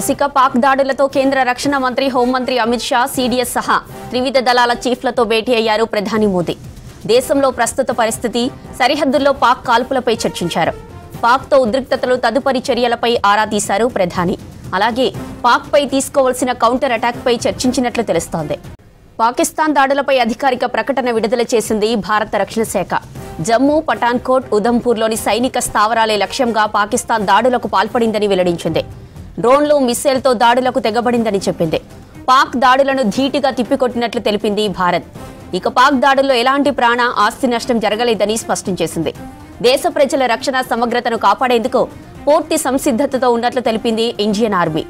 ఇక పాక్ దాడులతో కేంద్ర రక్షణ మంత్రి హోంమంత్రి అమిత్ షా సిడిఎస్ సహా త్రివిధ దళాల చీఫ్లతో భేటీ అయ్యారు ప్రధాని మోదీ. దేశంలో ప్రస్తుత పరిస్థితి, సరిహద్దుల్లో పాక్ కాల్పులపై చర్చించారు. పాక్తో ఉద్రిక్తతలు తదుపరి చర్యలపై ఆరా తీశారు ప్రధాని. అలాగే పాక్పై తీసుకోవాల్సిన కౌంటర్ అటాక్పై చర్చించినట్లు తెలుస్తోంది. పాకిస్తాన్ దాడులపై అధికారిక ప్రకటన విడుదల చేసింది భారత రక్షణ శాఖ. జమ్మూ, పఠాన్కోట్, ఉధంపూర్లోని సైనిక స్థావరాలే లక్ష్యంగా పాకిస్తాన్ దాడులకు పాల్పడిందని వెల్లడించింది. డ్రోన్లు, మిస్సైల్తో దాడులకు తెగబడిందని చెప్పింది. పాక్ దాడులను ధీటుగా తిప్పికొట్టినట్లు తెలిపింది భారత్. ఇక పాక్ దాడుల్లో ఎలాంటి ప్రాణ, ఆస్తి నష్టం జరగలేదని స్పష్టం చేసింది. దేశ ప్రజల రక్షణ సమగ్రతను కాపాడేందుకు పూర్తి సంసిద్ధతతో ఉన్నట్లు తెలిపింది ఇండియన్ ఆర్మీ.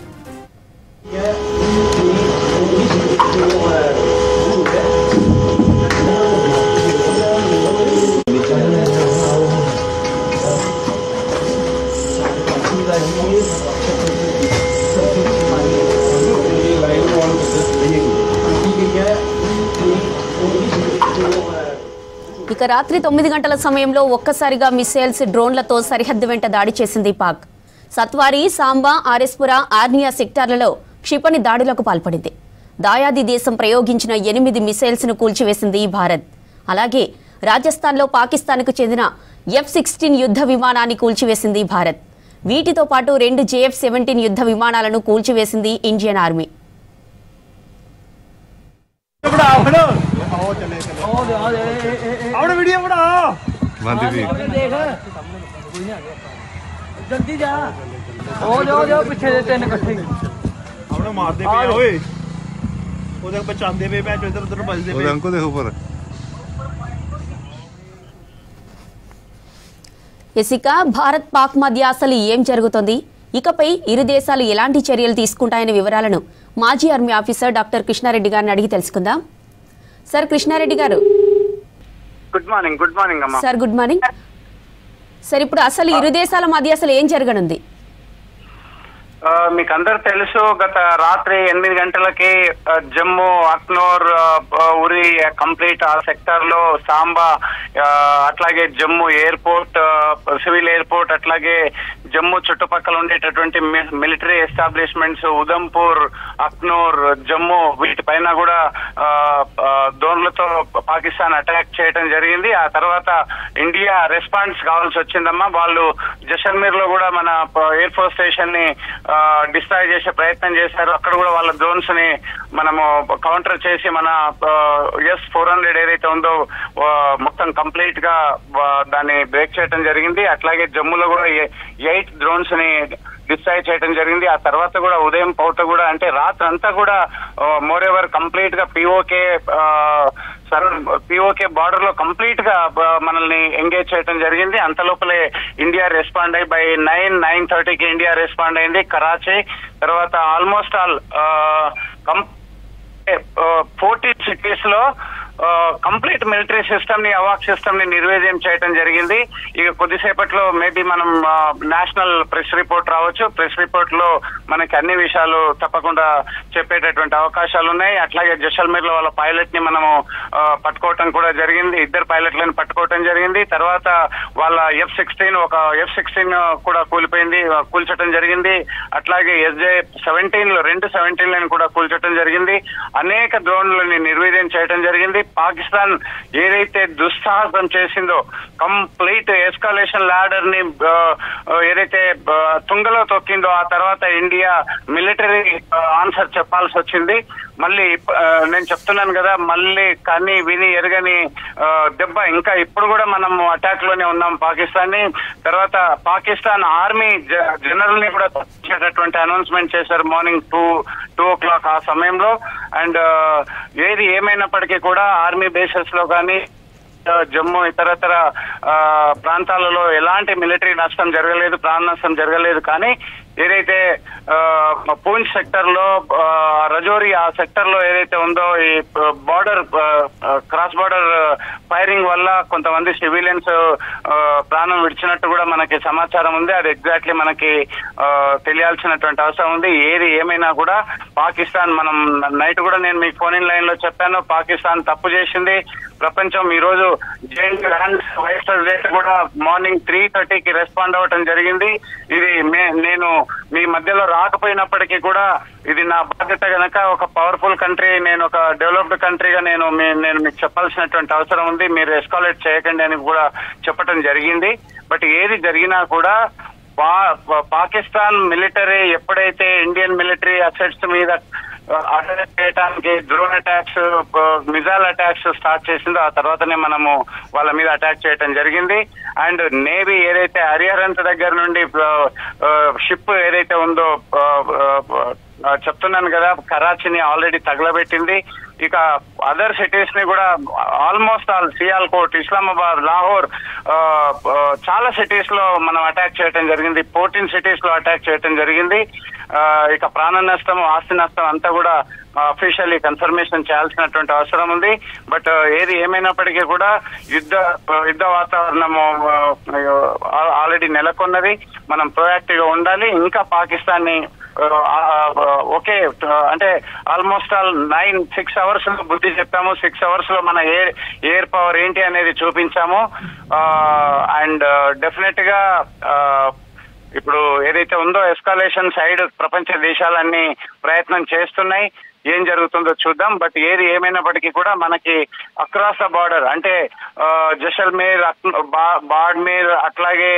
ఇక రాత్రి 9 గంటల సమయంలో ఒక్కసారిగా మిసైల్స్, డ్రోన్లతో సరిహద్దు వెంట దాడి చేసింది పాక్. సత్వారి, సాంబా, ఆర్ఎస్పురా, ఆర్నియా సెక్టార్లలో క్షిపణి దాడులకు పాల్పడింది. దాయాది దేశం ప్రయోగించిన 8 మిసైల్స్ ను కూల్చివేసింది భారత్. అలాగే రాజస్థాన్లో పాకిస్తాన్కు చెందిన F-16 యుద్ధ విమానాన్ని కూల్చివేసింది భారత్. వీటితో పాటు 2 JF-17 యుద్ధ విమానాలను కూల్చివేసింది ఇండియన్ ఆర్మీ. ఇక భారత్ పాక్ మధ్య అసలు ఏం జరుగుతోంది, ఇకపై ఇరు దేశాలు ఎలాంటి చర్యలు తీసుకుంటాయనే వివరాలను మాజీ ఆర్మీ ఆఫీసర్ డాక్టర్ కృష్ణారెడ్డి గారిని అడిగి తెలుసుకుందాం. సార్ కృష్ణారెడ్డి గారు, గుడ్ మార్నింగ్. గుడ్ మార్నింగ్ అమ్మా. Sir good morning. సార్ ఇప్పుడు అసలు ఇరు దేశాల మధ్య అసలు ఏం జరగనుంది? మీకు అందరు తెలుసు, గత రాత్రి 8 గంటలకి జమ్మూ, అక్నూర్, ఉరి కంప్లీట్ ఆ సెక్టర్ లో సాంబా, అట్లాగే జమ్మూ ఎయిర్పోర్ట్, సివిల్ ఎయిర్పోర్ట్, అట్లాగే జమ్మూ చుట్టుపక్కల ఉండేటటువంటి మిలిటరీ ఎస్టాబ్లిష్మెంట్స్, ఉధంపూర్, అక్నూర్, జమ్మూ, వీటిపైన కూడా డ్రోన్లతో పాకిస్తాన్ అటాక్ చేయడం జరిగింది. ఆ తర్వాత ఇండియా రెస్పాన్స్ కావాల్సి వచ్చిందమ్మా. వాళ్ళు జైసల్మేర్ లో కూడా మన ఎయిర్ ఫోర్స్ స్టేషన్ ని డిస్ట్రాయ్ చేసే ప్రయత్నం చేశారు. అక్కడ కూడా వాళ్ళ డ్రోన్స్ ని మనము కౌంటర్ చేసి మన S-400 ఏదైతే ఉందో మొత్తం కంప్లీట్ గా దాన్ని బ్రేక్ చేయడం జరిగింది. అట్లాగే జమ్మూలో కూడా 8 డ్రోన్స్ ని డిస్ట్రాయ్ చేయడం జరిగింది. ఆ తర్వాత కూడా ఉదయం పూట కూడా, అంటే రాత్రి అంతా కూడా మోర్ ఎవర్ కంప్లీట్ గా పిఓకే బార్డర్ లో కంప్లీట్ గా మనల్ని ఎంగేజ్ చేయడం జరిగింది. అంత లోపలే ఇండియా రెస్పాండ్ అయ్యి బై 9:30కి ఇండియా రెస్పాండ్ అయింది. కరాచీ తర్వాత ఆల్మోస్ట్ ఆల్ 14 సిటీస్ లో కంప్లీట్ మిలిటరీ సిస్టమ్ ని, అవాక్ సిస్టమ్ ని నిర్వీర్యం చేయడం జరిగింది. ఇక కొద్దిసేపట్లో మేబీ మనం నేషనల్ ప్రెస్ రిపోర్ట్ రావచ్చు. ప్రెస్ రిపోర్ట్ లో మనకి అన్ని విషయాలు తప్పకుండా చెప్పేటటువంటి అవకాశాలు ఉన్నాయి. అట్లాగే జైసల్మేర్ లో వాళ్ళ పైలట్ ని మనము పట్టుకోవటం కూడా జరిగింది. 2 పైలట్లను పట్టుకోవటం జరిగింది. తర్వాత వాళ్ళ F-16 కూడా కూల్చటం జరిగింది. అట్లాగే SJ-17 2 17లను కూడా కూల్చటం జరిగింది. అనేక డ్రోన్లని నిర్వీర్యం చేయడం జరిగింది. పాకిస్తాన్ ఏదైతే దుస్సాహసం చేసిందో, కంప్లీట్ ఎస్కలేషన్ ల్యాడర్ ని ఏదైతే తుంగలో తొక్కిందో, ఆ తర్వాత ఇండియా మిలిటరీ ఆన్సర్ చెప్పాల్సి వచ్చింది. మళ్ళీ నేను చెప్తున్నాను కదా, మళ్ళీ కానీ విని ఎరగని దెబ్బ. ఇంకా ఇప్పుడు కూడా మనం అటాక్ లోనే ఉన్నాం పాకిస్తాన్ ని. తర్వాత పాకిస్తాన్ ఆర్మీ జనరల్ ని కూడా తప్పించేటటువంటి అనౌన్స్మెంట్ చేశారు మార్నింగ్ 2 o'clock ఆ సమయంలో. అండ్ ఏది ఏమైనప్పటికీ కూడా ఆర్మీ బేసెస్ లో కానీ జమ్మూ ఇతరతర ప్రాంతాలలో ఎలాంటి మిలిటరీ నష్టం జరగలేదు, ప్రాణ నష్టం జరగలేదు. కానీ ఏదైతే పూంచ్ సెక్టర్ లో, రజోరీ ఆ సెక్టర్ లో ఏదైతే ఉందో, ఈ బార్డర్ క్రాస్ బార్డర్ ఫైరింగ్ వల్ల కొంతమంది సివిలియన్స్ ప్రాణం విడిచినట్టు కూడా మనకి సమాచారం ఉంది. అది ఎగ్జాక్ట్లీ మనకి తెలియాల్సినటువంటి అవసరం ఉంది. ఏది ఏమైనా కూడా పాకిస్తాన్, మనం నైట్ కూడా నేను మీకు ఫోన్ ఇన్ లైన్ లో చెప్పాను, పాకిస్తాన్ తప్పు చేసింది. ప్రపంచం ఈ రోజు జైంట్ వైస్ ప్రెసిడెంట్ కూడా మార్నింగ్ 3:30కి రెస్పాండ్ అవ్వటం జరిగింది. ఇది నేను మీ మధ్యలో రాకపోయినప్పటికీ కూడా ఇది నా బాధ్యత గనక, ఒక పవర్ఫుల్ కంట్రీ, నేను ఒక డెవలప్డ్ కంట్రీగా నేను మీకు చెప్పాల్సినటువంటి అవసరం ఉంది. మీరు ఎస్కాలేట్ చేయకండి అని కూడా చెప్పటం జరిగింది. బట్ ఏది జరిగినా కూడా పాకిస్తాన్ మిలిటరీ ఎప్పుడైతే ఇండియన్ మిలిటరీ అసెట్స్ మీద అటాక్ చేయడానికి drone attacks, missile attacks start చేసిందో ఆ తర్వాతనే మనము వాళ్ళ మీద అటాక్ చేయడం జరిగింది. అండ్ నేవీ ఏదైతే హరిహరంత్ దగ్గర నుండి షిప్ ఏదైతే ఉందో చెప్తున్నాను కదా, కరాచీని ఆల్రెడీ తగలబెట్టింది. ఇక అదర్ సిటీస్ ని కూడా ఆల్మోస్ట్ ఆల్ సియాల్కోట్, ఇస్లామాబాద్, లాహోర్, చాలా సిటీస్ లో మనం అటాక్ చేయడం జరిగింది. 14 సిటీస్ లో అటాక్ చేయడం జరిగింది. ఇక ప్రాణ నష్టం, ఆస్తి నష్టం అంతా కూడా అఫీషియల్లీ కన్ఫర్మేషన్ చేయాల్సినటువంటి అవసరం ఉంది. బట్ ఏది ఏమైనప్పటికీ కూడా యుద్ధ వాతావరణము ఆల్రెడీ నెలకొన్నది. మనం ప్రొయాక్టివ్ గా ఉండాలి. ఇంకా పాకిస్తాన్ ని ఓకే అంటే ఆల్మోస్ట్ ఆల్ 6 అవర్స్ లో బుద్ధి చెప్పాము. 6 అవర్స్ లో మన ఎయిర్ పవర్ ఏంటి అనేది చూపించాము. అండ్ డెఫినెట్ గా ఇప్పుడు ఏదైతే ఉందో ఎస్కాలేషన్ సైడ్ ప్రపంచ దేశాలన్నీ ప్రయత్నం చేస్తున్నాయి. ఏం జరుగుతుందో చూద్దాం. బట్ ఏది ఏమైనప్పటికీ కూడా మనకి అక్రాస్ ద బార్డర్ అంటే జైసల్మేర్, బాడ్మేర్, అట్లాగే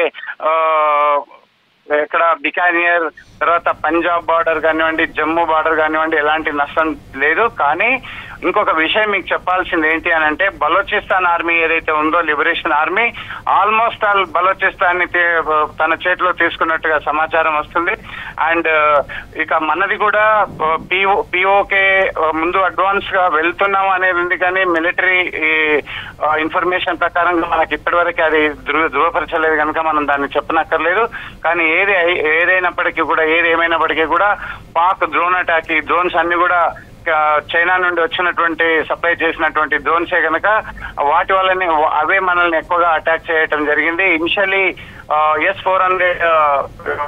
ఇక్కడ బికానియర్, తర్వాత పంజాబ్ బార్డర్ కానివ్వండి, జమ్మూ బార్డర్ కానివ్వండి, ఎలాంటి నష్టం లేదు. కానీ ఇంకొక విషయం మీకు చెప్పాల్సింది ఏంటి అని అంటే, బలోచిస్తాన్ ఆర్మీ ఏదైతే ఉందో, liberation army almost all Balochistan ని తన చేతిలో తీసుకున్నట్టుగా సమాచారం వస్తుంది. అండ్ ఇక మనది కూడా పిఓకే ముందు అడ్వాన్స్ గా వెళ్తున్నాం అనేది ఉంది. కానీ మిలిటరీ ఇన్ఫర్మేషన్ ప్రకారంగా మనకి ఇప్పటివరకు అది ధృవపరచలేదు కనుక మనం దాన్ని చెప్పనక్కర్లేదు. కానీ ఏదైనప్పటికీ కూడా ఏమైనప్పటికీ కూడా పాక్ డ్రోన్ అటాక్, ఈ డ్రోన్స్ అన్ని కూడా చైనా నుండి వచ్చినటువంటి సప్లై చేసినటువంటి డ్రోన్సే కనుక వాటి వల్లనే అవే మనల్ని ఎక్కువగా అటాక్ చేయటం జరిగింది. ఇనిషియలీ S-400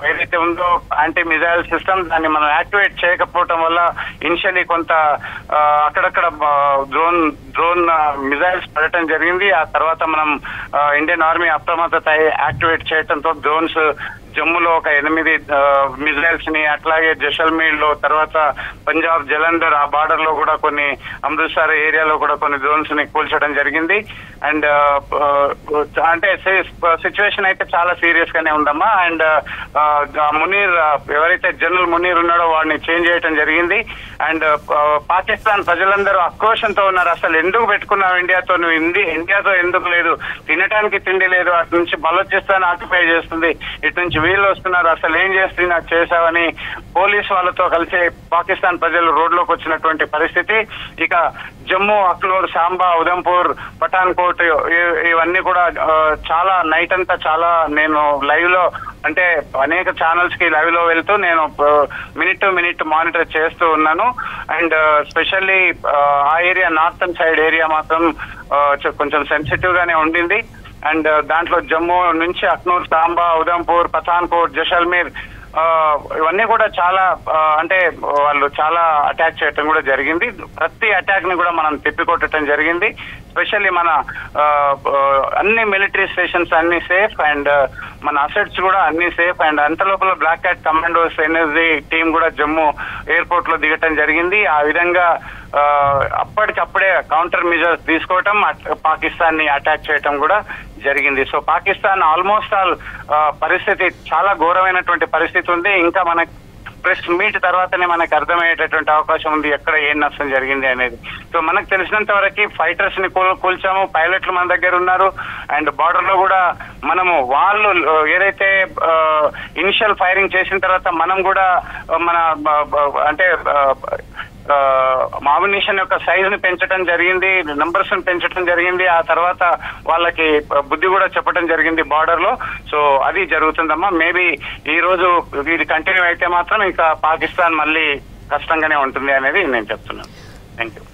ఏదైతే ఉందో యాంటీ మిజైల్ సిస్టమ్, దాన్ని మనం యాక్టివేట్ చేయకపోవటం వల్ల ఇనిషియలీ కొంత అక్కడక్కడ డ్రోన్ మిజైల్స్ పడటం జరిగింది. ఆ తర్వాత మనం ఇండియన్ ఆర్మీ అప్రమత్తత యాక్టివేట్ చేయడంతో డ్రోన్స్ జమ్మూలో ఒక 8 మిజైల్స్ ని, అట్లాగే జైసల్మేర్ లో, తర్వాత పంజాబ్ జలంధర్ ఆ బార్డర్ లో కూడా కొన్ని, అమృత్సర్ ఏరియాలో కూడా కొన్ని డ్రోన్స్ ని కూల్చడం జరిగింది. అండ్ అంటే సిచ్యువేషన్ అయితే చాలా సీరియస్ గానే ఉందమ్మా. అండ్ మునీర్ ఎవరైతే జనరల్ మునీర్ ఉన్నాడో వాడిని చేంజ్ చేయడం జరిగింది. అండ్ పాకిస్తాన్ ప్రజలందరూ ఆక్రోషంతో ఉన్నారు. అసలు ఎందుకు పెట్టుకున్నావు ఇండియాతో, నువ్వు ఇండియాతో ఎందుకు లేదు, తినడానికి తిండి లేదు, అటు నుంచి బలోచిస్తాన్ ఆక్యుపై చేస్తుంది, ఇటు నుంచి వీళ్ళు వస్తున్నారు, అసలు ఏం చేసావని పోలీస్ వాళ్ళతో కలిసి పాకిస్తాన్ ప్రజలు రోడ్లోకి వచ్చినటువంటి పరిస్థితి. ఇక జమ్మూ, అఖ్నూర్, సాంబా, ఉదంపూర్, పఠాన్కోట్ ఇవన్నీ కూడా చాలా నైట్ అంతా చాలా నేను లైవ్ లో అంటే అనేక ఛానల్స్ కి లైవ్ లో వెళ్తూ నేను మినిట్ టు మినిట్ మానిటర్ చేస్తూ ఉన్నాను. అండ్ స్పెషల్లీ ఆ ఏరియా నార్థన్ సైడ్ ఏరియా మాత్రం కొంచెం సెన్సిటివ్ గానే ఉండింది. అండ్ దాంట్లో జమ్మూ నుంచి అఖ్నూర్, సాంబా, ఉదంపూర్, పఠాన్కోట్, జైసల్మేర్ ఇవన్నీ కూడా చాలా అంటే వాళ్ళు చాలా అటాక్ చేయటం కూడా జరిగింది. ప్రతి అటాక్ ని కూడా మనం తిప్పికొట్టడం జరిగింది. స్పెషల్లీ మన అన్ని మిలిటరీ స్టేషన్స్ అన్ని సేఫ్ అండ్ మన అసెట్స్ కూడా అన్ని సేఫ్. అండ్ అంత లోపల black cat commandos NSG team కూడా జమ్మూ ఎయిర్పోర్ట్ లో దిగటం జరిగింది. ఆ విధంగా అప్పటికప్పుడే కౌంటర్ మెజర్స్ తీసుకోవటం, పాకిస్తాన్ ని అటాక్ చేయటం కూడా జరిగింది. సో పాకిస్తాన్ ఆల్మోస్ట్ ఆల్ పరిస్థితి చాలా ఘోరమైనటువంటి పరిస్థితి ఉంది. ఇంకా మనకి ప్రెస్ మీట్ తర్వాతనే మనకు అర్థమయ్యేటటువంటి అవకాశం ఉంది ఎక్కడ ఏం నష్టం జరిగింది అనేది. సో మనకు తెలిసినంత వరకు ఫైటర్స్ ని కూల్చాము, పైలట్లు మన దగ్గర ఉన్నారు. అండ్ బార్డర్ లో కూడా మనము వాళ్ళు ఏదైతే ఇనిషియల్ ఫైరింగ్ చేసిన తర్వాత మనం కూడా మన అంటే అమ్యునిషన్ యొక్క సైజ్ ని పెంచడం జరిగింది, నంబర్స్ ని పెంచడం జరిగింది. ఆ తర్వాత వాళ్ళకి బుద్ధి కూడా చెప్పడం జరిగింది బార్డర్ లో. సో అది జరుగుతుందమ్మా. మేబీ ఈ రోజు ఇది కంటిన్యూ అయితే మాత్రం ఇంకా పాకిస్తాన్ మళ్ళీ కష్టంగానే ఉంటుంది అనేది నేను చెప్తున్నాను. Thank you.